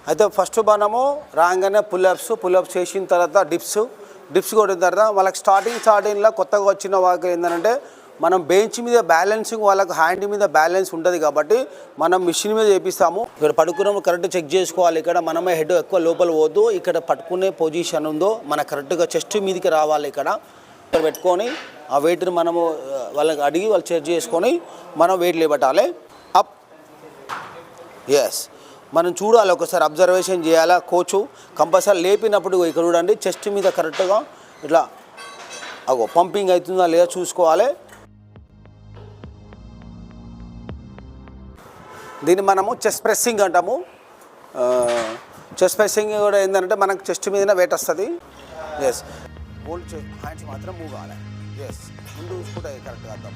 అయితే ఫస్ట్ మనము రాగానే పుల్అప్స్ చేసిన తర్వాత డిప్స్ కొట్టిన తర్వాత వాళ్ళకి స్టార్టింగ్లో కొత్తగా వచ్చిన వాళ్ళకి ఏంటంటే మనం బెంచ్ మీద బ్యాలెన్సింగ్ వాళ్ళకి హ్యాండ్ మీద బ్యాలెన్స్ ఉంటుంది కాబట్టి మనం మిషన్ మీద చేపిస్తాము. ఇక్కడ పడుకున్నప్పుడు కరెక్ట్ చెక్ చేసుకోవాలి. ఇక్కడ మనమే హెడ్ ఎక్కువ లోపల పోద్దు. ఇక్కడ పట్టుకునే పొజిషన్ ఉందో మన కరెక్ట్గా చెస్ట్ మీదకి రావాలి. ఇక్కడ పెట్టుకొని ఆ వెయిట్ని మనము వాళ్ళకి అడిగి వాళ్ళు చెక్ చేసుకొని మనం వెయిట్ లేబట్టాలి. అప్ ఎస్ మనం చూడాలి, ఒకసారి అబ్జర్వేషన్ చేయాలా. కోచ్ కంపల్సరీ లేపినప్పుడు ఇక్కడ చూడండి చెస్ట్ మీద కరెక్ట్గా ఇట్లా పంపింగ్ అవుతుందా లేదా చూసుకోవాలి. దీన్ని మనము చెస్ట్ ప్రెస్సింగ్ అంటాము. చెస్ట్ ప్రెస్సింగ్ కూడా ఏంటంటే మనకు చెస్ట్ మీదనే వెయిట్ వస్తుంది. ఎస్ ఓల్డ్ హ్యాండ్స్ మాత్రం మూవ్ కావాలి. ఎస్ ముందు చూసుకుంటే కరెక్ట్గా అర్థం.